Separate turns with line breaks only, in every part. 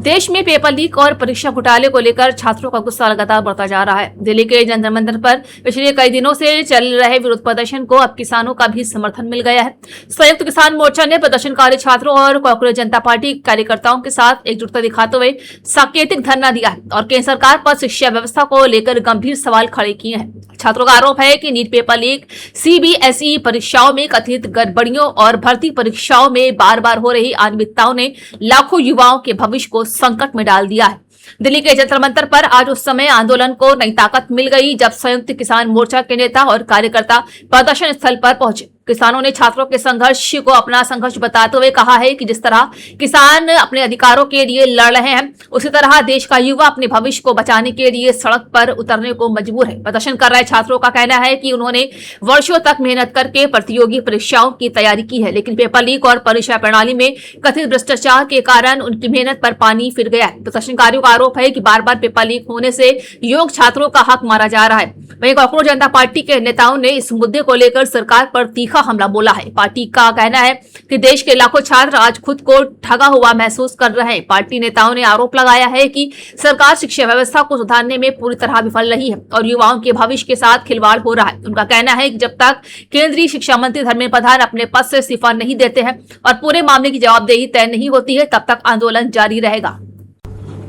देश में paper leak और परीक्षा घोटाले को लेकर छात्रों का गुस्सा लगातार बढ़ता जा रहा है। दिल्ली के जंतर मंतर पर पिछले कई दिनों से चल रहे विरोध प्रदर्शन को अब किसानों का भी समर्थन मिल गया है। संयुक्त किसान मोर्चा ने प्रदर्शनकारी छात्रों और कांग्रेस जनता पार्टी कार्यकर्ताओं के साथ एकजुटता दिखाते हुए सांकेतिक धरना दिया है और केंद्र सरकार पर शिक्षा व्यवस्था को लेकर गंभीर सवाल खड़े किए हैं। छात्रों का आरोप है कि नीट पेपर लीक, सीबीएसई परीक्षाओं में कथित गड़बड़ियों और भर्ती परीक्षाओं में बार बार हो रही अनियमितताओं ने लाखों युवाओं के भविष्य को संकट में डाल दिया है। दिल्ली के जंतर मंतर पर आज उस समय आंदोलन को नई ताकत मिल गई जब संयुक्त किसान मोर्चा के नेता और कार्यकर्ता प्रदर्शन स्थल पर पहुंचे। किसानों ने छात्रों के संघर्ष को अपना संघर्ष बताते हुए कहा है कि जिस तरह किसान अपने अधिकारों के लिए लड़ रहे हैं, उसी तरह देश का युवा अपने भविष्य को बचाने के लिए सड़क पर उतरने को मजबूर है। प्रदर्शन कर रहे छात्रों का कहना है कि उन्होंने वर्षों तक मेहनत करके प्रतियोगी परीक्षाओं की तैयारी की है, लेकिन पेपर लीक और परीक्षा प्रणाली में कथित भ्रष्टाचार के कारण उनकी मेहनत पर पानी फिर गया है। प्रदर्शनकारियों का आरोप है कि बार बार पेपर लीक होने से योग्य छात्रों का हक मारा जा रहा है। वहीं कांग्रेस जनता पार्टी के नेताओं ने इस मुद्दे को लेकर सरकार पर तीखा हमला बोला है। पार्टी का कहना है कि देश के लाखों छात्र आज खुद को ठगा हुआ महसूस कर रहे हैं। पार्टी नेताओं ने आरोप लगाया है कि सरकार शिक्षा व्यवस्था को सुधारने में पूरी तरह विफल रही है और युवाओं के भविष्य के साथ खिलवाड़ हो रहा है। उनका कहना है कि जब तक केंद्रीय शिक्षा मंत्री धर्मेंद्र प्रधान अपने पद से इस्तीफा नहीं देते हैं और पूरे मामले की जवाबदेही तय नहीं होती है, तब तक आंदोलन जारी रहेगा।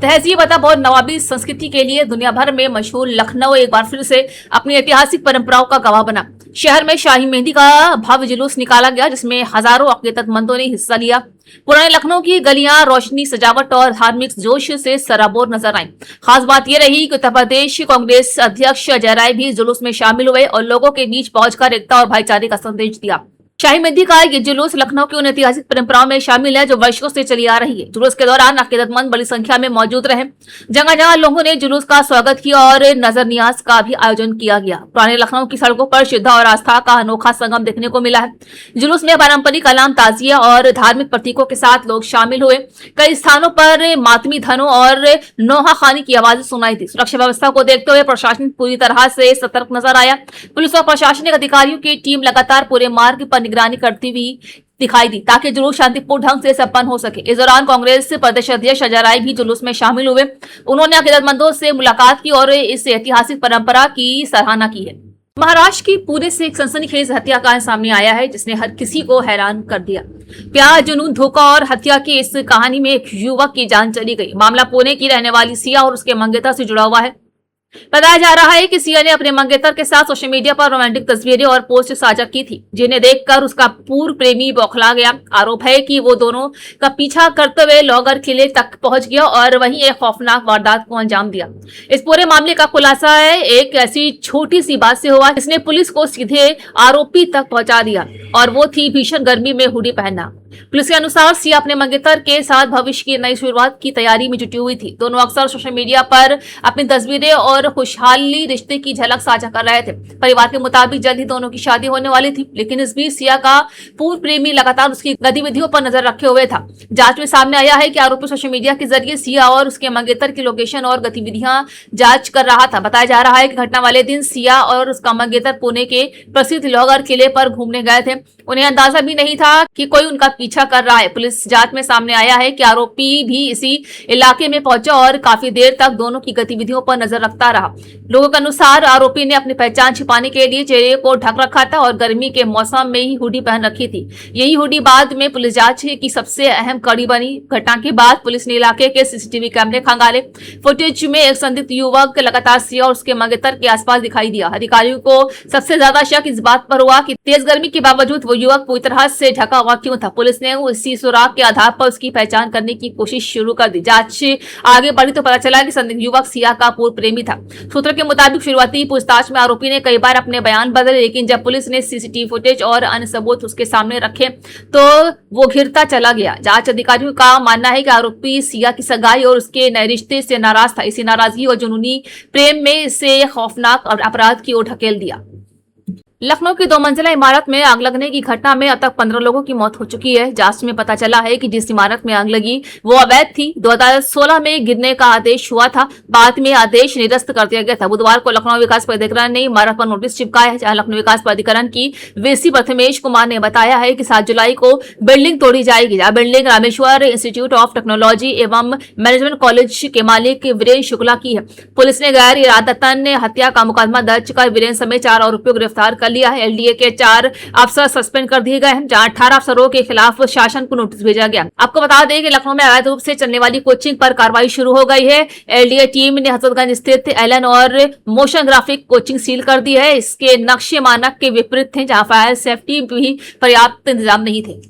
तहजीब अदब और नवाबी संस्कृति के लिए दुनिया भर में मशहूर लखनऊ एक बार फिर से अपनी ऐतिहासिक परंपराओं का गवाह बना। शहर में शाही मेहंदी का भव्य जुलूस निकाला गया, जिसमें हजारों अकीदतमंदों ने हिस्सा लिया। पुराने लखनऊ की गलियां रोशनी, सजावट और धार्मिक जोश से सराबोर नजर आईं। खास बात यह रही कि उत्तर प्रदेश कांग्रेस अध्यक्ष अजय राय भी जुलूस में शामिल हुए और लोगों के बीच पहुंचकर एकता और भाईचारे का संदेश दिया। शाही मेहंदी का ये जुलूस लखनऊ की उन ऐतिहासिक परंपराओं में शामिल है जो वर्षों से चली आ रही है। जुलूस के दौरान अकीदतमंद बड़ी संख्या में मौजूद रहे। जगह जगह लोगों ने जुलूस का स्वागत किया और नजर नियाज का भी आयोजन किया गया। पुराने लखनऊ की सड़कों पर श्रद्धा और आस्था का अनोखा संगम देखने को मिला है। जुलूस में पारंपरिक कलाम, ताजिया और धार्मिक प्रतीकों के साथ लोग शामिल हुए। कई स्थानों पर मातमी धनों और नोहा खानी की आवाजें सुनाई थी। सुरक्षा व्यवस्था को देखते हुए प्रशासन पूरी तरह से सतर्क नजर आया। पुलिस और प्रशासनिक अधिकारियों की टीम लगातार पूरे मार्ग पर निगरानी करती हुई दिखाई दी ताकि जुलूस शांतिपूर्ण ढंग से संपन्न हो सके। इस दौरान कांग्रेस प्रदेश अध्यक्ष अजय राय भी जुलूस में शामिल हुए। उन्होंने अकीदतमंदों से मुलाकात की और इस ऐतिहासिक परंपरा की सराहना की है। महाराष्ट्र की पुणे से एक सनसनीखेज हत्याकांड सामने आया है जिसने हर किसी को हैरान कर दिया। प्यार, जुनून, धोखा और हत्या की इस कहानी में एक युवक की जान चली गई। मामला पुणे की रहने वाली सिया और उसके मंगेतर से जुड़ा हुआ है। बताया जा रहा है कि सिया ने अपने मंगेतर के साथ सोशल मीडिया पर रोमांटिक तस्वीरें और पोस्ट साझा की थी, जिन्हें देखकर उसका पूर्व प्रेमी बौखला गया। आरोप है कि वो दोनों का पीछा करते हुए लॉगर किले तक पहुंच गया और वहीं एक खौफनाक वारदात को अंजाम दिया। इस पूरे मामले का खुलासा है एक ऐसी छोटी सी बात से हुआ जिसने पुलिस को सीधे आरोपी तक पहुंचा दिया और वो थी भीषण गर्मी में हुडी पहनना। पुलिस के अनुसार सिया अपने मंगेतर के साथ भविष्य की नई शुरुआत की तैयारी में जुटी हुई थी। दोनों अक्सर सोशल मीडिया पर अपनी तस्वीरें और खुशहाली रिश्ते की झलक साझा कर रहे थे। परिवार के मुताबिक जल्द ही दोनों की शादी होने वाली थी, लेकिन इस बीच सिया का पूर्व प्रेमी लगातार उसकी गतिविधियों पर नजर रखे हुए था। जांच में सामने आया है कि आरोपी सोशल मीडिया के जरिए सिया और उसके मंगेतर की लोकेशन और गतिविधियां जांच कर रहा था। बताया जा रहा है कि घटना वाले दिन सिया और उसका मंगेतर पुणे के प्रसिद्ध लॉगर किले पर घूमने गए थे। उन्हें अंदाजा भी नहीं था कि कोई उनका पीछा कर रहा है। पुलिस जांच में सामने आया है कि आरोपी भी इसी इलाके में पहुंचा और काफी देर तक दोनों की गतिविधियों पर नजर रखता रहा। लोगों के अनुसार आरोपी ने अपनी पहचान छिपाने के लिए चेहरे को ढक रखा था और गर्मी के मौसम में ही हुडी पहन रखी थी। यही हुडी बाद में पुलिस जांच की सबसे अहम कड़ी बनी। घटना के बाद पुलिस ने इलाके के सीसीटीवी कैमरे खंगाले। फुटेज में एक संदिग्ध युवक लगातार सिया और उसके मंगेतर के आसपास दिखाई दिया। अधिकारियों को सबसे ज्यादा शक इस बात पर हुआ कि तेज गर्मी के बावजूद वो युवक पूरी तरह से ढका हुआ क्यों था। पुलिस ने इसी सुराग के आधार पर उसकी पहचान करने की कोशिश शुरू कर दी। जांच आगे बढ़ी तो पता चला कि संदिग्ध युवक सिया का पूर्व प्रेमी था। सूत्रों के मुताबिक शुरुआती पूछताछ में आरोपी ने कई बार अपने बयान बदले, लेकिन जब पुलिस ने सीसीटीवी फुटेज और अन्य सबूत उसके सामने रखे तो वो घिरता चला गया। जांच अधिकारियों का मानना है कि आरोपी सिया की सगाई और उसके नए रिश्ते से नाराज था। इसी नाराजगी और जुनूनी प्रेम में इसे खौफनाक अपराध की ओर ढकेल दिया। लखनऊ की 2 मंजिला इमारत में आग लगने की घटना में अब तक 15 लोगों की मौत हो चुकी है। जांच में पता चला है कि जिस इमारत में आग लगी वो अवैध थी। 2016 में गिरने का आदेश हुआ था, बाद में आदेश निरस्त कर दिया गया था। बुधवार को लखनऊ विकास प्राधिकरण ने इमारत पर नोटिस चिपकाया है, जहां लखनऊ विकास प्राधिकरण की वीसी प्रथमेश कुमार ने बताया है कि 7 जुलाई को बिल्डिंग तोड़ी जाएगी। जहां building Rameshwar institute of technology एवं मैनेजमेंट कॉलेज के मालिक वीरेंद्र शुक्ला की है। पुलिस ने गैर इरादतन हत्या का मुकदमा दर्ज कर वीरेंद्र समेत 4 आरोपियों को गिरफ्तार कर लिया है। एलडीए के 4 अफसर सस्पेंड कर दिए गए हैं, जहां 18 अफसरों के खिलाफ शासन को नोटिस भेजा गया। आपको बता दें कि लखनऊ में अवैध रूप से चलने वाली कोचिंग पर कार्रवाई शुरू हो गई है। एलडीए टीम ने हजरतगंज स्थित एलन और मोशन ग्राफिक कोचिंग सील कर दी है। इसके नक्शे मानक के विपरीत थे, जहां फायर सेफ्टी भी पर्याप्त इंतजाम नहीं थे।